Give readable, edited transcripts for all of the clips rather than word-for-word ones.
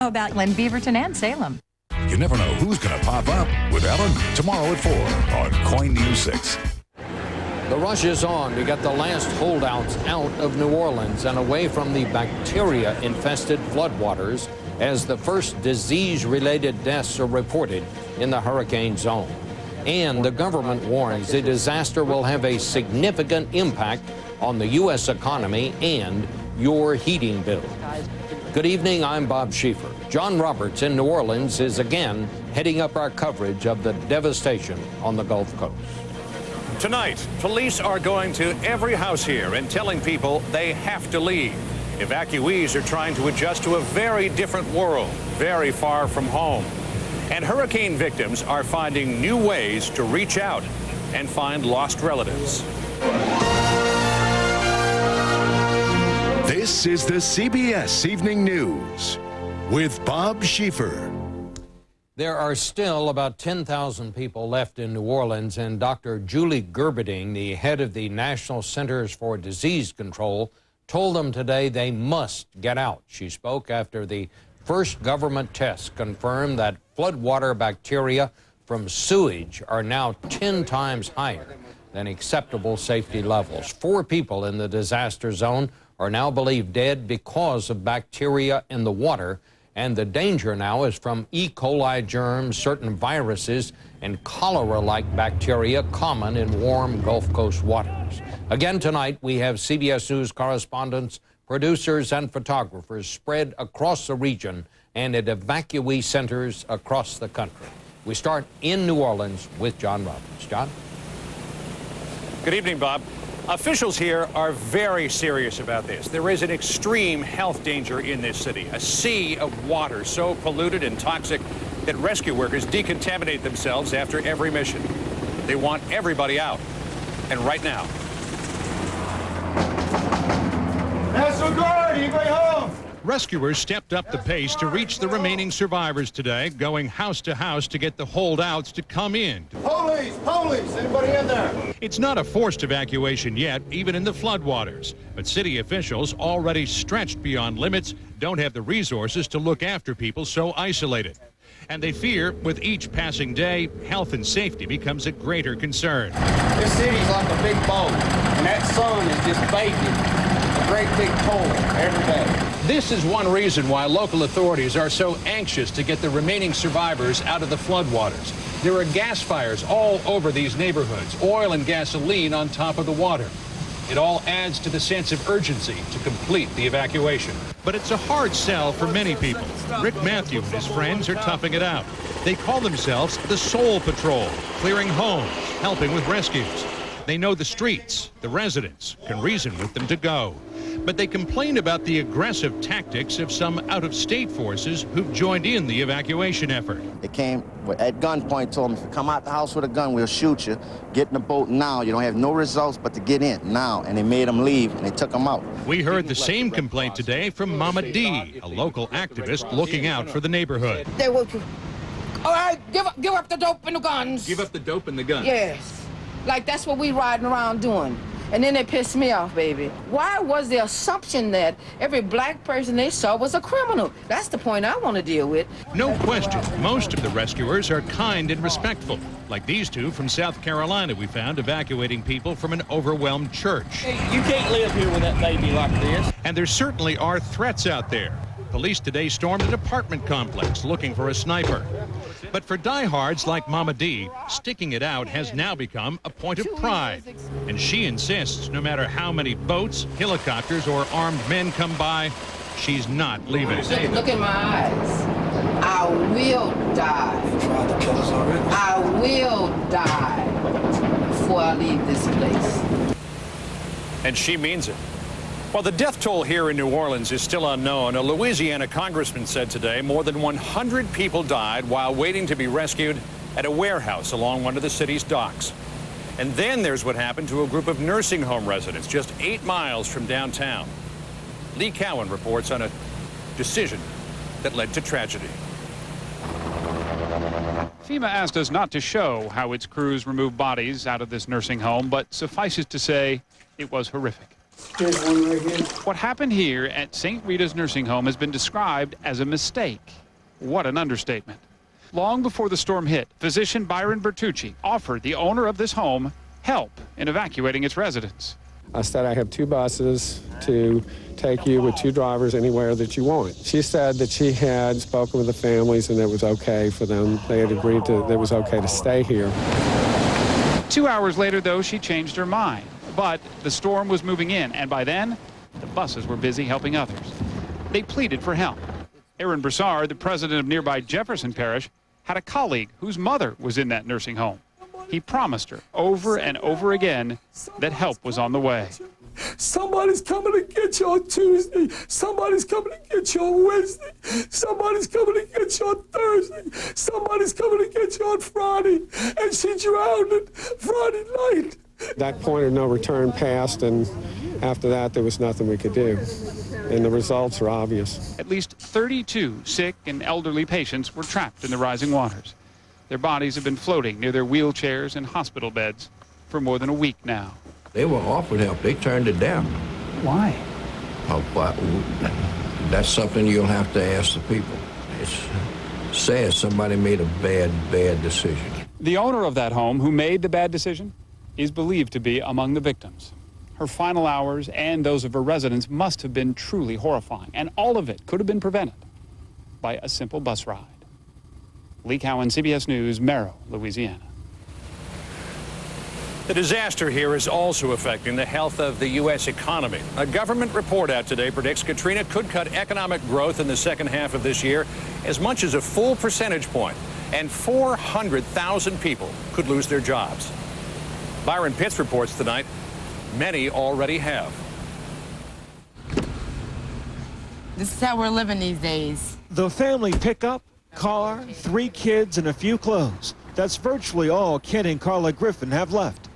About Glen Beaverton and Salem. You never know who's going to pop up with Ellen tomorrow at 4 on KOIN News 6. The rush is on to get the last holdouts out of New Orleans and away from the bacteria-infested floodwaters as the first disease-related deaths are reported in the hurricane zone. And the government warns the disaster will have a significant impact on the U.S. economy and your heating bill. Good evening, I'm Bob Schieffer. John Roberts in New Orleans is again heading up our coverage of the devastation on the Gulf Coast. Tonight, police are going to every house here and telling people they have to leave. Evacuees are trying to adjust to a very different world, very far from home. And hurricane victims are finding new ways to reach out and find lost relatives. This is the CBS Evening News with Bob Schieffer. There are still about 10,000 people left in New Orleans, and Dr. Julie Gerberding, the head of the National Centers for Disease Control, told them today they must get out. She spoke after the first government tests confirmed that floodwater bacteria from sewage are now 10 times higher than acceptable safety levels. 4 people in the disaster zone are now believed dead because of bacteria in the water, and the danger now is from E. coli germs, certain viruses, and cholera-like bacteria common in warm Gulf Coast waters. Again tonight, we have CBS News correspondents, producers, and photographers spread across the region and at evacuee centers across the country. We start in New Orleans with John Roberts. John? Good evening, Bob. Officials here are very serious about this. There is an extreme health danger in this city, a sea of water so polluted and toxic that rescue workers decontaminate themselves after every mission. They want everybody out, and right now. National Guard, anybody home? Rescuers stepped up the pace to reach the remaining survivors today, going house to house to get the holdouts to come in. Police, anybody in there? It's not a forced evacuation yet, even in the floodwaters. But city officials, already stretched beyond limits, don't have the resources to look after people so isolated. And they fear, with each passing day, health and safety becomes a greater concern. This city's like a big boat, and that sun is just baking a great big toll every day. This is one reason why local authorities are so anxious to get the remaining survivors out of the floodwaters. There are gas fires all over these neighborhoods, oil and gasoline on top of the water. It all adds to the sense of urgency to complete the evacuation. But it's a hard sell for many people. Rick Matthew and his friends are toughing it out. They call themselves the Soul Patrol, clearing homes, helping with rescues. They know the streets, the residents, can reason with them to go. But they complain about the aggressive tactics of some out-of-state forces who've joined in the evacuation effort. They came at gunpoint, told them, if you come out the house with a gun, we'll shoot you. Get in the boat now. You don't have no results but to get in now. And they made them leave, and they took them out. We heard the same complaint today from Mama D, a local activist looking out for the neighborhood. They will. All right, give up the dope and the guns. Give up the dope and the guns? Yes. Like, that's what we riding around doing. And then they pissed me off, baby. Why was the assumption that every black person they saw was a criminal? That's the point I want to deal with. No question, most of the rescuers are kind and respectful, like these two from South Carolina we found evacuating people from an overwhelmed church. Hey, you can't live here with that baby like this. And there certainly are threats out there. Police today stormed an apartment complex looking for a sniper. But for diehards like Mama D, sticking it out has now become a point of pride. And she insists no matter how many boats, helicopters, or armed men come by, she's not leaving. Look in my eyes. I will die. You tried to kill us already? I will die before I leave this place. And she means it. While the death toll here in New Orleans is still unknown, a Louisiana congressman said today more than 100 people died while waiting to be rescued at a warehouse along one of the city's docks. And then there's what happened to a group of nursing home residents just 8 miles from downtown. Lee Cowan reports on a decision that led to tragedy. FEMA asked us not to show how its crews removed bodies out of this nursing home, but suffice it to say, it was horrific. There's one right here. What happened here at St. Rita's nursing home has been described as a mistake. What an understatement. Long before the storm hit, physician Byron Bertucci offered the owner of this home help in evacuating its residents. I said I have 2 buses to take you with 2 drivers anywhere that you want. She said that she had spoken with the families and it was okay for them. They had agreed that it was okay to stay here. 2 hours later, though, she changed her mind. But the storm was moving in, and by then, the buses were busy helping others. They pleaded for help. Aaron Broussard, the president of nearby Jefferson Parish, had a colleague whose mother was in that nursing home. He promised her over and over again that help was on the way. Somebody's coming to get you on Tuesday. Somebody's coming to get you on Wednesday. Somebody's coming to get you on Thursday. Somebody's coming to get you on Friday. And she drowned it Friday night. That point of no return passed, and after that, there was nothing we could do. And the results are obvious. At least 32 sick and elderly patients were trapped in the rising waters. Their bodies have been floating near their wheelchairs and hospital beds for more than a week now. They were offered help. They turned it down. Why? That's something you'll have to ask the people. It's sad somebody made a bad decision. The owner of that home who made the bad decision is believed to be among the victims. Her final hours and those of her residents must have been truly horrifying, and all of it could have been prevented by a simple bus ride. Lee Cowan, CBS News, Merrill, Louisiana. The disaster here is also affecting the health of the U.S. economy. A government report out today predicts Katrina could cut economic growth in the second half of this year as much as a full percentage point, and 400,000 people could lose their jobs. Byron Pitts reports tonight many already have. This is how we're living these days. The family pickup, car, 3 kids, and a few clothes. That's virtually all Ken and Carla Griffin have left.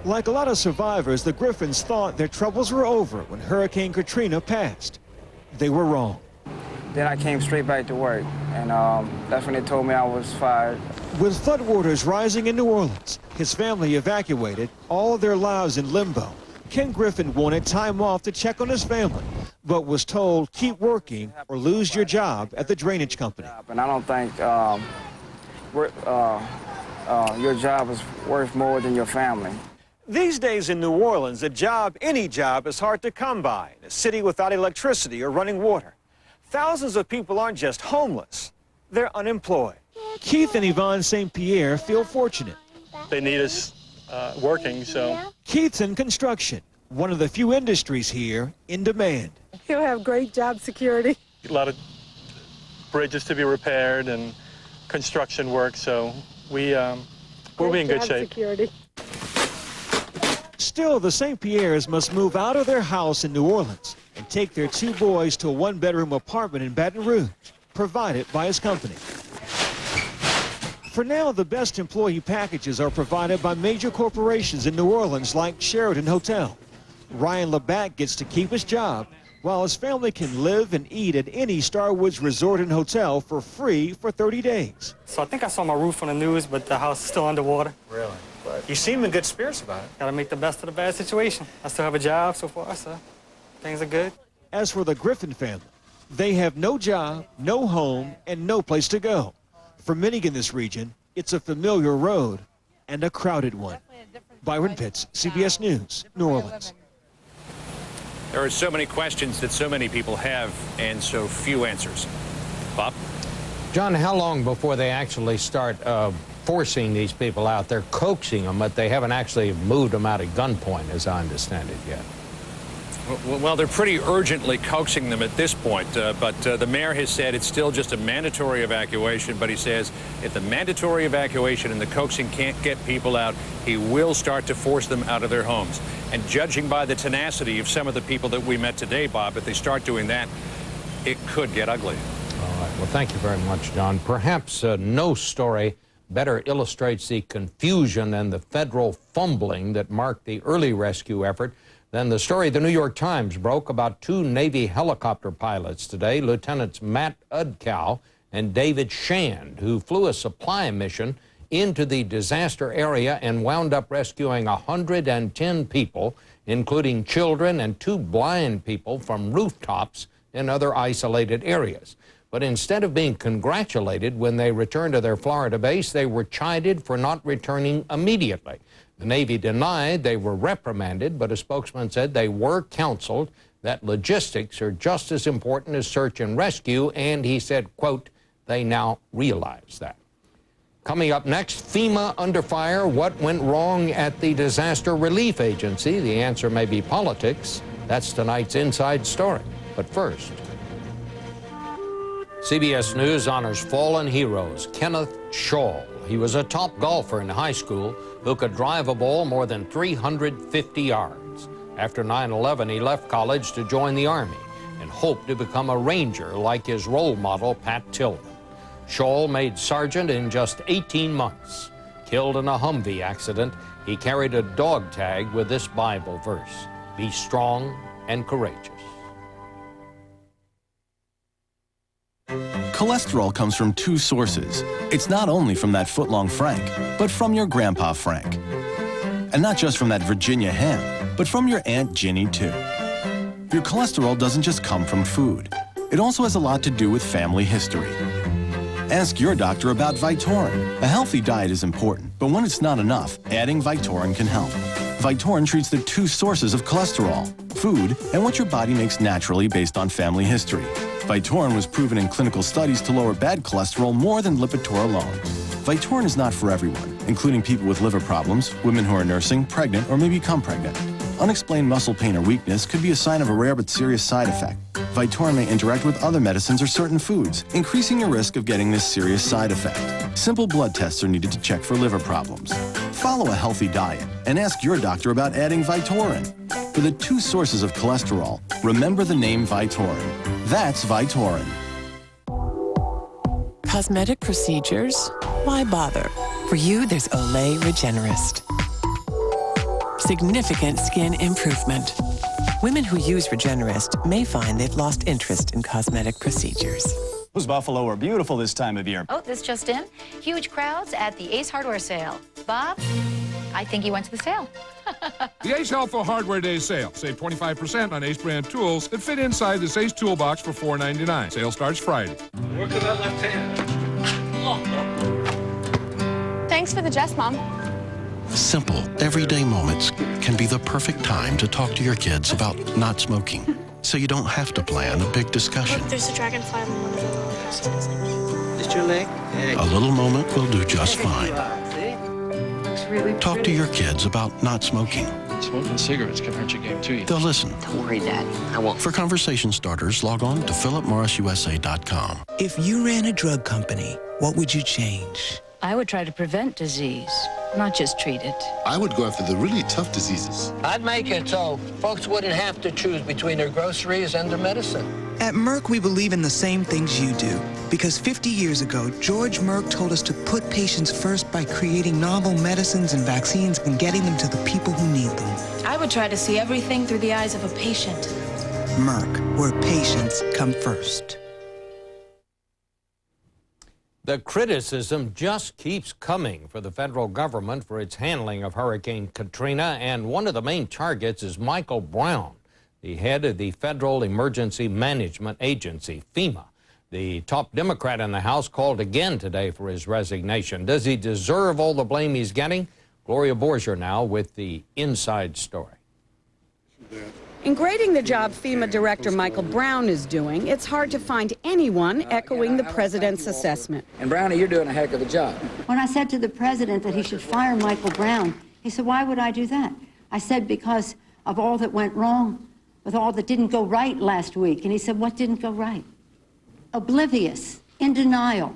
Like a lot of survivors, the Griffins thought their troubles were over when Hurricane Katrina passed. They were wrong. Then I came straight back to work, and that's when they told me I was fired. With floodwaters rising in New Orleans, his family evacuated, all of their lives in limbo. Ken Griffin wanted time off to check on his family, but was told keep working or lose your job at the drainage company. And I don't think your job is worth more than your family. These days in New Orleans, a job, any job, is hard to come by in a city without electricity or running water. Thousands of people aren't just homeless, they're unemployed. Keith and Yvonne St. Pierre feel fortunate. They need us working, so. Keith's in construction, one of the few industries here in demand. He'll have great job security. A lot of bridges to be repaired and construction work, so we'll be in good shape. Security. Still, the St. Pierres must move out of their house in New Orleans and take their 2 boys to a 1-bedroom apartment in Baton Rouge, provided by his company. For now, the best employee packages are provided by major corporations in New Orleans like Sheraton Hotel. Ryan Labatt gets to keep his job, while his family can live and eat at any Starwoods resort and hotel for free for 30 days. So I think I saw my roof on the news, but the house is still underwater. Really? But you seem in good spirits about it. Gotta make the best of the bad situation. I still have a job so far, so things are good. As for the Griffin family, they have no job, no home, and no place to go. For many in this region, it's a familiar road and a crowded one. Byron Pitts, CBS News, New Orleans. There are so many questions that so many people have and so few answers. Bob? John, how long before they actually start forcing these people out? They're coaxing them, but they haven't actually moved them out at gunpoint, as I understand it, yet. Well, they're pretty urgently coaxing them at this point, but the mayor has said it's still just a mandatory evacuation, but he says if the mandatory evacuation and the coaxing can't get people out, he will start to force them out of their homes. And judging by the tenacity of some of the people that we met today, Bob, if they start doing that, it could get ugly. All right. Well, thank you very much, John. Perhaps no story better illustrates the confusion and the federal fumbling that marked the early rescue effort than the story the New York Times broke about 2 Navy helicopter pilots today, Lieutenants Matt Udkow and David Shand, who flew a supply mission into the disaster area and wound up rescuing 110 people, including children and 2 blind people, from rooftops and other isolated areas. But instead of being congratulated when they returned to their Florida base, they were chided for not returning immediately. The Navy denied they were reprimanded, but a spokesman said they were counseled that logistics are just as important as search and rescue, and he said, quote, they now realize that. Coming up next, FEMA under fire. What went wrong at the Disaster Relief Agency? The answer may be politics. That's tonight's Inside Story. But first, CBS News honors fallen heroes Kenneth Shaw. He was a top golfer in high school who could drive a ball more than 350 yards. After 9/11, he left college to join the Army and hoped to become a Ranger like his role model, Pat Tillman. Shaw made sergeant in just 18 months. Killed in a Humvee accident, he carried a dog tag with this Bible verse, "Be strong and courageous." Cholesterol comes from 2 sources. It's not only from that foot-long Frank, but from your Grandpa Frank. And not just from that Virginia ham, but from your Aunt Ginny, too. Your cholesterol doesn't just come from food. It also has a lot to do with family history. Ask your doctor about Vytorin. A healthy diet is important, but when it's not enough, adding Vytorin can help. Vytorin treats the 2 sources of cholesterol, food and what your body makes naturally based on family history. Vytorin was proven in clinical studies to lower bad cholesterol more than Lipitor alone. Vytorin is not for everyone, including people with liver problems, women who are nursing, pregnant, or may become pregnant. Unexplained muscle pain or weakness could be a sign of a rare but serious side effect. Vytorin may interact with other medicines or certain foods, increasing your risk of getting this serious side effect. Simple blood tests are needed to check for liver problems. Follow a healthy diet and ask your doctor about adding Vytorin. For the 2 sources of cholesterol, remember the name Vytorin. That's Vytorin. Cosmetic procedures? Why bother? For you, there's Olay Regenerist. Significant skin improvement. Women who use Regenerist may find they've lost interest in cosmetic procedures. Those Buffalo are beautiful this time of year. Oh, this just in. Huge crowds at the Ace Hardware sale. Bob, I think he went to the sale. The Ace Helpful Hardware Day sale. Save 25% on Ace brand tools that fit inside this Ace toolbox for $4.99. Sale starts Friday. Work with that left hand. Thanks for the jest, Mom. Simple, everyday moments can be the perfect time to talk to your kids about not smoking, so you don't have to plan a big discussion. Look, there's a dragonfly on one of the roller coasters. Is your leg? A little moment will do just fine. Talk to your kids about not smoking. Smoking cigarettes can hurt your game too. They'll listen. Don't worry, Dad. I won't. For conversation starters, log on to philipmorrisusa.com. If you ran a drug company, what would you change? I would try to prevent disease, not just treat it. I would go after the really tough diseases. I'd make it so folks wouldn't have to choose between their groceries and their medicine. At Merck, we believe in the same things you do. Because 50 years ago, George Merck told us to put patients first by creating novel medicines and vaccines and getting them to the people who need them. I would try to see everything through the eyes of a patient. Merck, where patients come first. The criticism just keeps coming for the federal government for its handling of Hurricane Katrina, and one of the main targets is Michael Brown, the head of the Federal Emergency Management Agency, FEMA. The top Democrat in the House called again today for his resignation. Does he deserve all the blame he's getting? Gloria Borger now with the inside story. In grading the job FEMA Director Michael Brown is doing, it's hard to find anyone echoing the president's assessment. And Brownie, you're doing a heck of a job. When I said to the president that he should fire Michael Brown, he said, why would I do that? I said, because of all that went wrong, with all that didn't go right last week. And he said, what didn't go right? Oblivious, in denial,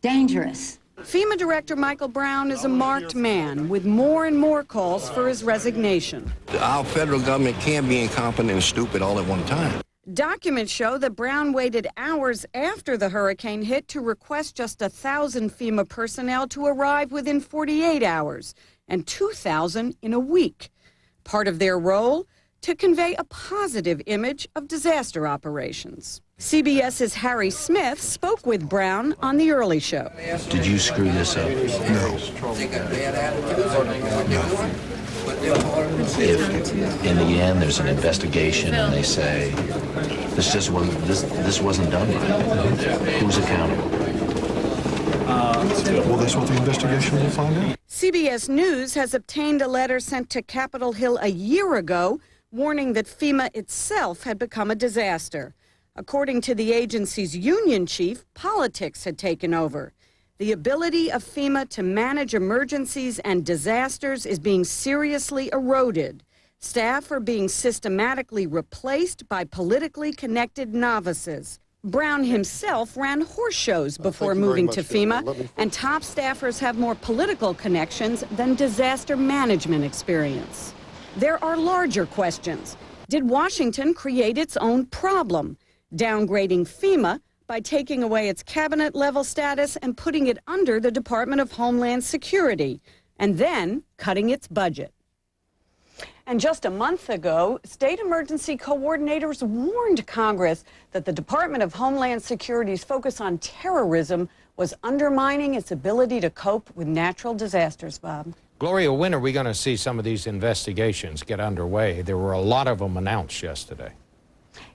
dangerous. FEMA Director Michael Brown is a marked man with more and more calls for his resignation. Our federal government can't be incompetent and stupid all at one time. Documents show that Brown waited hours after the hurricane hit to request just 1,000 FEMA personnel to arrive within 48 hours and 2,000 in a week. Part of their role? To convey a positive image of disaster operations. CBS's Harry Smith spoke with Brown on The Early Show. Did you screw this up? No. If in the end there's an investigation and they say this wasn't done right, who's accountable? Well, that's what the investigation will find out. CBS News has obtained a letter sent to Capitol Hill a year ago warning that FEMA itself had become a disaster. According to the agency's union chief, politics had taken over. The ability of FEMA to manage emergencies and disasters is being seriously eroded. Staff are being systematically replaced by politically connected novices. Brown himself ran horse shows before moving to FEMA, and top staffers have more political connections than disaster management experience. There are larger questions. Did Washington create its own problem, downgrading FEMA by taking away its cabinet-level status and putting it under the Department of Homeland Security, and then cutting its budget? And just a month ago, state emergency coordinators warned Congress that the Department of Homeland Security's focus on terrorism was undermining its ability to cope with natural disasters, Bob. Gloria, when are we going to see some of these investigations get underway? There were a lot of them announced yesterday.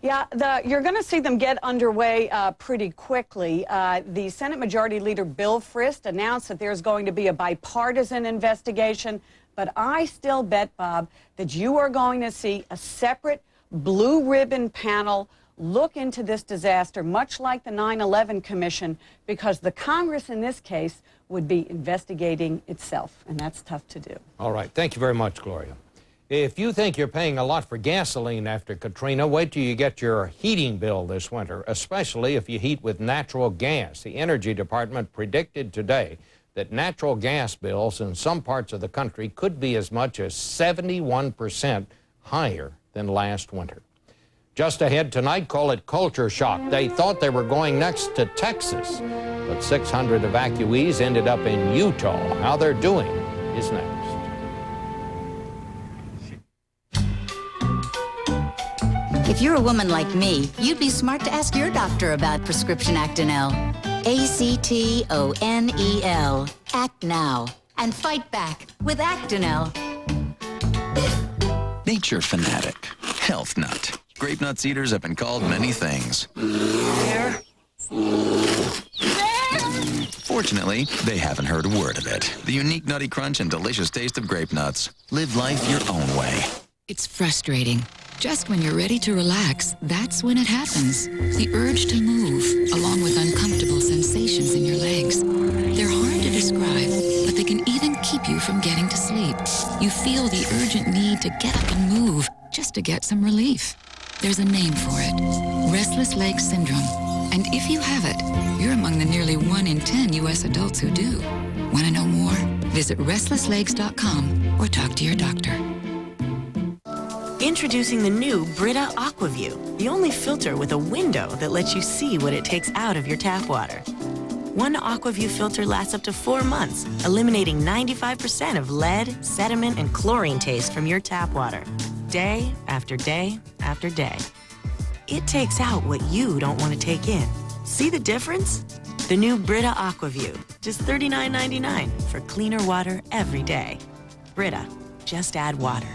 Yeah, you're going to see them get underway pretty quickly. The Senate Majority Leader Bill Frist announced that there's going to be a bipartisan investigation, but I still bet, Bob, that you are going to see a separate blue ribbon panel look into this disaster, much like the 9/11 Commission, because the Congress in this case would be investigating itself, and that's tough to do. All right. Thank you very much, Gloria. If you think you're paying a lot for gasoline after Katrina, wait till you get your heating bill this winter, especially if you heat with natural gas. The Energy Department predicted today that natural gas bills in some parts of the country could be as much as 71% higher than last winter. Just ahead tonight, call it culture shock. They thought they were going next to Texas, but 600 evacuees ended up in Utah. How they're doing is next. If you're a woman like me, you'd be smart to ask your doctor about prescription Actonel. A-C-T-O-N-E-L. Act now and fight back with Actonel. Nature fanatic, health nut. Grape nuts eaters have been called many things. Fortunately, they haven't heard a word of it. The unique nutty crunch and delicious taste of grape nuts. Live life your own way. It's frustrating. Just when you're ready to relax, that's when it happens. The urge to move, along with uncomfortable sensations in your legs. They're hard to describe, but they can even keep you from getting to sleep. You feel the urgent need to get up and move, just to get some relief. There's a name for it, restless leg syndrome. And if you have it, you're among the nearly 1 in 10 U.S. adults who do. Want to know more? Visit restlesslegs.com or talk to your doctor. Introducing the new Brita AquaView, the only filter with a window that lets you see what it takes out of your tap water. One AquaView filter lasts up to 4 months, eliminating 95% of lead, sediment, and chlorine taste from your tap water, day after day after day. It takes out what you don't want to take in. See the difference? The new Brita AquaView, just $39.99 for cleaner water every day. Brita, just add water.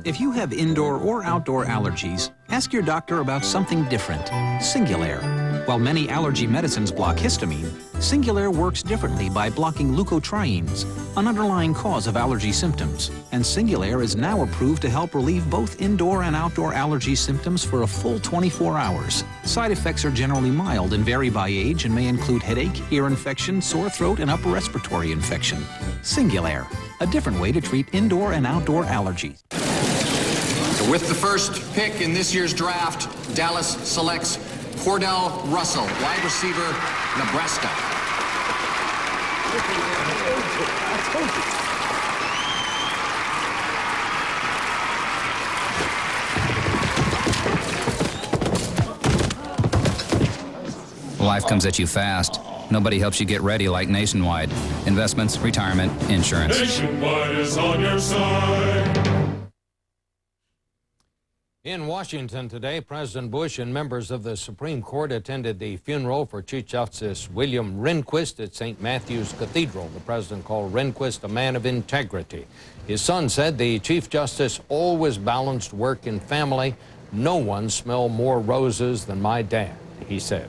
If you have indoor or outdoor allergies, ask your doctor about something different. Singulair. While many allergy medicines block histamine, Singulair works differently by blocking leukotrienes, an underlying cause of allergy symptoms. And Singulair is now approved to help relieve both indoor and outdoor allergy symptoms for a full 24 hours. Side effects are generally mild and vary by age and may include headache, ear infection, sore throat, and upper respiratory infection. Singulair, a different way to treat indoor and outdoor allergies. With the first pick in this year's draft, Dallas selects Cordell Russell, wide receiver, Nebraska. Life comes at you fast. Nobody helps you get ready like Nationwide. Investments, retirement, insurance. Nationwide is on your side. In Washington today, President Bush and members of the Supreme Court attended the funeral for Chief Justice William Rehnquist at St. Matthew's Cathedral. The president called Rehnquist a man of integrity. His son said the Chief Justice always balanced work and family. No one smelled more roses than my dad, he said.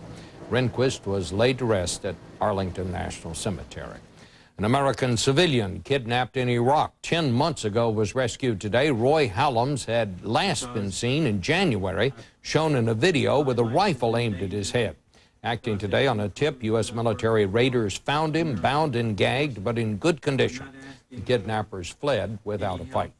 Rehnquist was laid to rest at Arlington National Cemetery. An American civilian kidnapped in Iraq 10 months ago was rescued today. Roy Hallams had last been seen in January, shown in a video with a rifle aimed at his head. Acting today on a tip, U.S. military raiders found him bound and gagged, but in good condition. The kidnappers fled without a fight.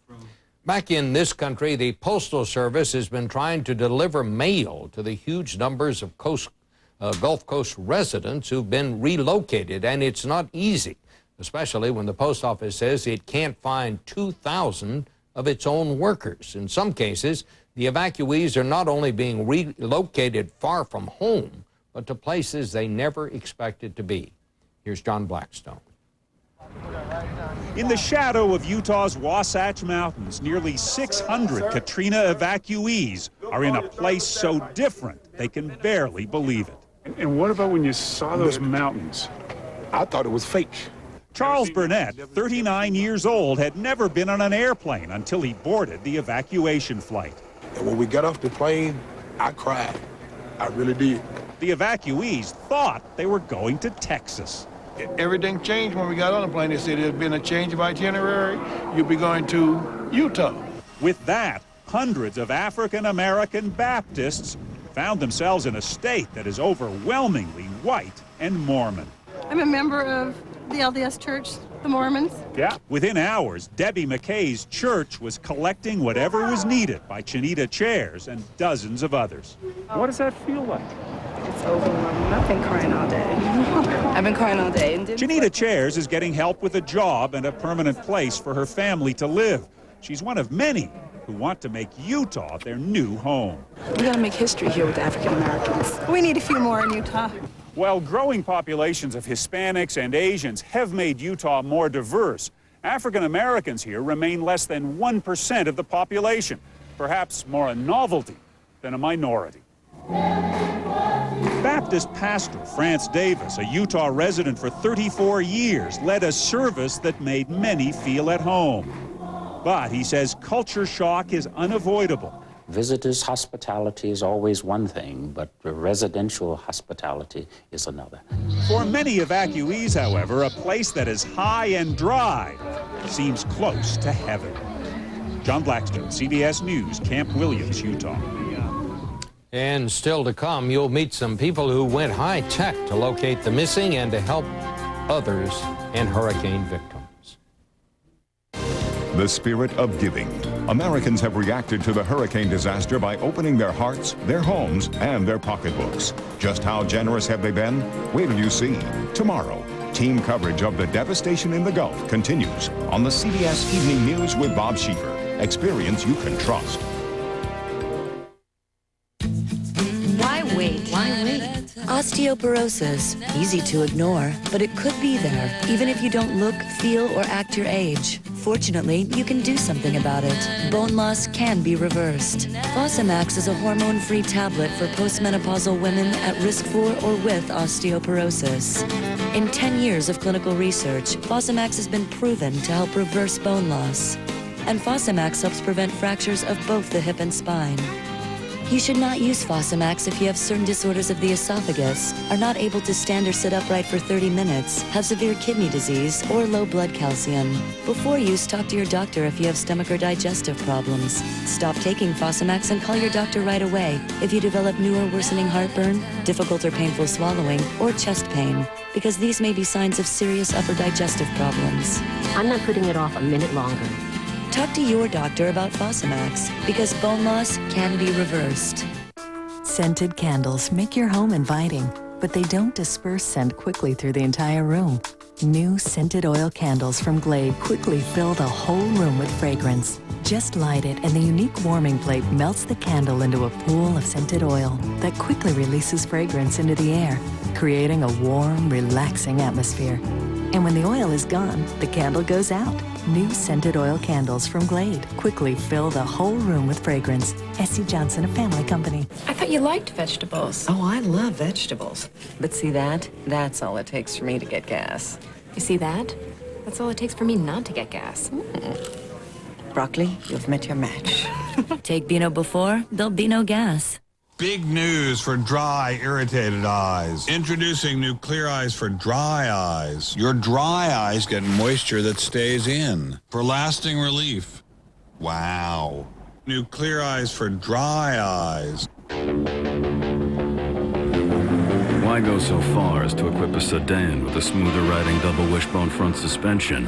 Back in this country, the Postal Service has been trying to deliver mail to the huge numbers of Gulf Coast residents who've been relocated, and it's not easy, especially when the post office says it can't find 2,000 of its own workers. In some cases, the evacuees are not only being relocated far from home, but to places they never expected to be. Here's John Blackstone. In the shadow of Utah's Wasatch Mountains, nearly 600 Katrina evacuees are in a place so different they can barely believe it. And what about when you saw those mountains? I thought it was fake. Charles Burnett, 39 years old, had never been on an airplane until he boarded the evacuation flight. And when we got off the plane, I cried. I really did. The evacuees thought they were going to Texas. Everything changed when we got on the plane. They said there's been a change of itinerary. You'll be going to Utah. With that, hundreds of African-American Baptists found themselves in a state that is overwhelmingly white and Mormon. I'm a member of the LDS Church, the Mormons. Yeah. Within hours, Debbie McKay's church was collecting whatever was needed by Chinita chairs and dozens of others. What does that feel like? It's overwhelming. I've been crying all day. I've been crying all day. Chinita Chairs is getting help with a job and a permanent place for her family to live. She's one of many who want to make Utah their new home. We gotta make history here with African Americans. We need a few more in Utah. While growing populations of Hispanics and Asians have made Utah more diverse, African Americans here remain less than 1% of the population, perhaps more a novelty than a minority. Baptist pastor France Davis, a Utah resident for 34 years, led a service that made many feel at home. But he says culture shock is unavoidable. Visitors' hospitality is always one thing, but residential hospitality is another. For many evacuees, however, a place that is high and dry seems close to heaven. John Blackstone, CBS News, Camp Williams, Utah. And still to come, you'll meet some people who went high-tech to locate the missing and to help others and hurricane victims. The spirit of giving. Americans have reacted to the hurricane disaster by opening their hearts, their homes, and their pocketbooks. Just how generous have they been? Wait till you see. Tomorrow, team coverage of the devastation in the Gulf continues on the CBS Evening News with Bob Schieffer. Experience you can trust. Why wait? Why wait? Osteoporosis. Easy to ignore, but it could be there, even if you don't look, feel, or act your age. Fortunately, you can do something about it. Bone loss can be reversed. Fosamax is a hormone-free tablet for postmenopausal women at risk for or with osteoporosis. In 10 years of clinical research, Fosamax has been proven to help reverse bone loss. And Fosamax helps prevent fractures of both the hip and spine. You should not use Fosamax if you have certain disorders of the esophagus, are not able to stand or sit upright for 30 minutes, have severe kidney disease, or low blood calcium. Before use, talk to your doctor if you have stomach or digestive problems. Stop taking Fosamax and call your doctor right away if you develop new or worsening heartburn, difficult or painful swallowing, or chest pain, because these may be signs of serious upper digestive problems. I'm not putting it off a minute longer. Talk to your doctor about Fosamax, because bone loss can be reversed. Scented candles make your home inviting, but they don't disperse scent quickly through the entire room. New scented oil candles from Glade quickly fill the whole room with fragrance. Just light it and the unique warming plate melts the candle into a pool of scented oil that quickly releases fragrance into the air, creating a warm, relaxing atmosphere. And when the oil is gone, the candle goes out. New scented oil candles from Glade quickly fill the whole room with fragrance. S.C. Johnson, a family company. I thought you liked vegetables. Oh, I love vegetables. But see that? That's all it takes for me to get gas. You see that? That's all it takes for me not to get gas. Broccoli, you've met your match. Take Beano before, there'll be no gas. Big news for dry, irritated eyes. Introducing new Clear Eyes for dry eyes. Your dry eyes get moisture that stays in for lasting relief. Wow. New Clear Eyes for dry eyes. Why go so far as to equip a sedan with a smoother riding double wishbone front suspension,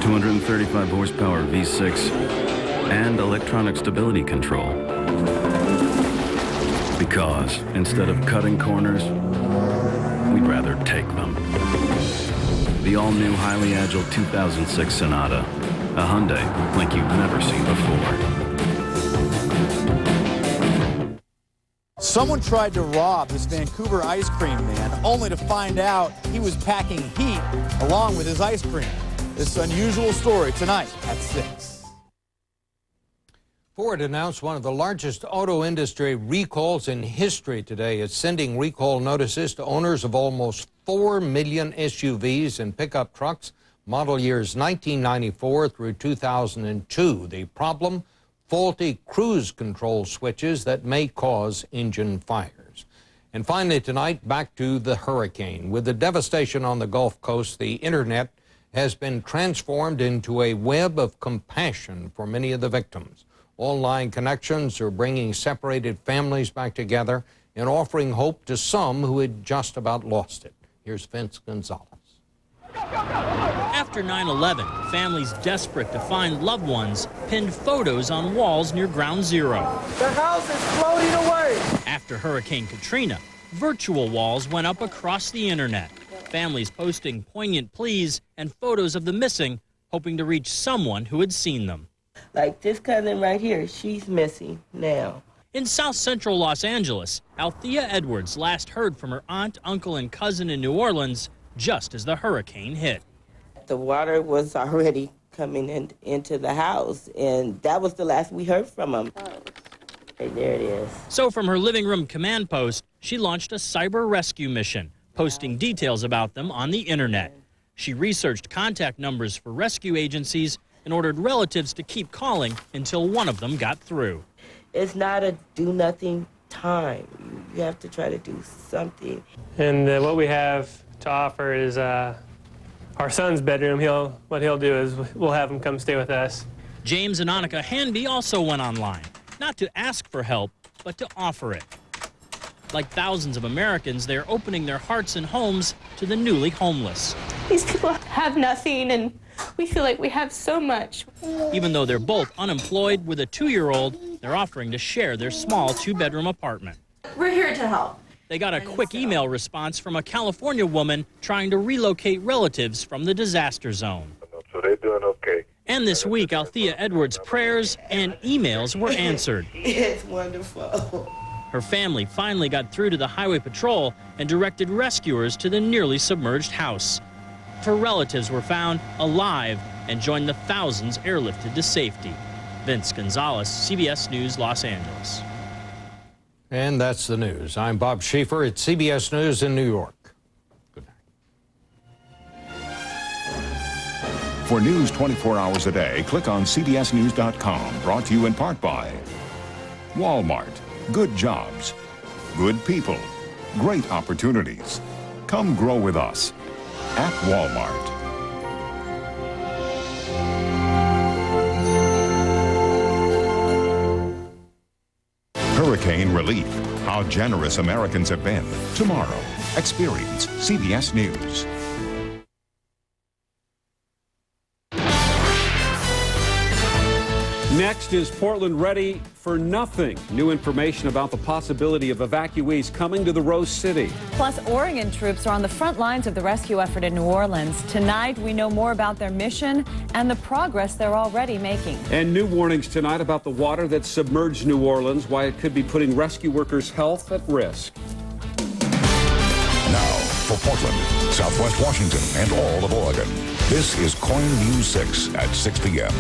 235 horsepower V6, and electronic stability control? Because instead of cutting corners, we'd rather take them. The all-new, highly agile 2006 Sonata, a Hyundai like you've never seen before. Someone tried to rob this Vancouver ice cream man, only to find out he was packing heat along with his ice cream. This unusual story tonight at 6. Ford announced one of the largest auto industry recalls in history today. It's sending recall notices to owners of almost 4 million SUVs and pickup trucks, model years 1994 through 2002. The problem? Faulty cruise control switches that may cause engine fires. And finally tonight, back to the hurricane. With the devastation on the Gulf Coast, the internet has been transformed into a web of compassion for many of the victims. Online connections are bringing separated families back together and offering hope to some who had just about lost it. Here's Vince Gonzalez. After 9/11, families desperate to find loved ones pinned photos on walls near Ground Zero. The house is floating away. After Hurricane Katrina, virtual walls went up across the internet. Families posting poignant pleas and photos of the missing, hoping to reach someone who had seen them. Like this cousin right here, she's missing now. In South Central Los Angeles, Althea Edwards last heard from her aunt, uncle, and cousin in New Orleans just as the hurricane hit. The water was already coming into the house, and that was the last we heard from them. Hey, there it is. So from her living room command post, she launched a cyber rescue mission, posting details about them on the internet. She researched contact numbers for rescue agencies and ordered relatives to keep calling until one of them got through. It's not a do-nothing time. You have to try to do something. And what we have to offer is our son's bedroom. What he'll do is we'll have him come stay with us. James and Annika Hanby also went online, not to ask for help, but to offer it. Like thousands of Americans, they're opening their hearts and homes to the newly homeless. These people have nothing, and we feel like we have so much. Even though they're both unemployed with a 2-year-old, they're offering to share their small 2-bedroom apartment. We're here to help. They got a quick email response from a California woman trying to relocate relatives from the disaster zone. So they're doing okay. And this week, Althea Edwards' prayers and emails were answered. It's wonderful. Her family finally got through to the Highway Patrol and directed rescuers to the nearly submerged house. Her relatives were found alive and joined the thousands airlifted to safety. Vince Gonzalez, CBS News, Los Angeles. And that's the news. I'm Bob Schieffer at CBS News in New York. Good night. For news 24 hours a day, click on cbsnews.com. Brought to you in part by Walmart. Good jobs, good people, great opportunities. Come grow with us at Walmart. Hurricane relief. How generous Americans have been. Tomorrow, experience CBS News. Next, is Portland ready for nothing? New information about the possibility of evacuees coming to the Rose City. Plus, Oregon troops are on the front lines of the rescue effort in New Orleans. Tonight, we know more about their mission and the progress they're already making. And new warnings tonight about the water that submerged New Orleans, why it could be putting rescue workers' health at risk. Now, for Portland, Southwest Washington, and all of Oregon. This is KOIN News 6 at 6 p.m.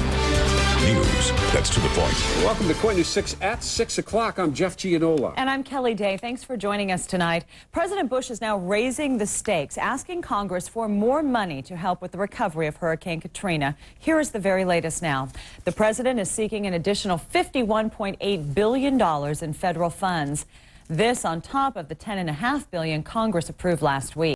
News that's to the point. Welcome to KOIN News 6 at 6 o'clock. I'm Jeff Gianola. And I'm Kelly Day. Thanks for joining us tonight. President Bush is now raising the stakes, asking Congress for more money to help with the recovery of Hurricane Katrina. Here is the very latest now. The president is seeking an additional $51.8 billion in federal funds. This on top of the $10.5 billion Congress approved last week.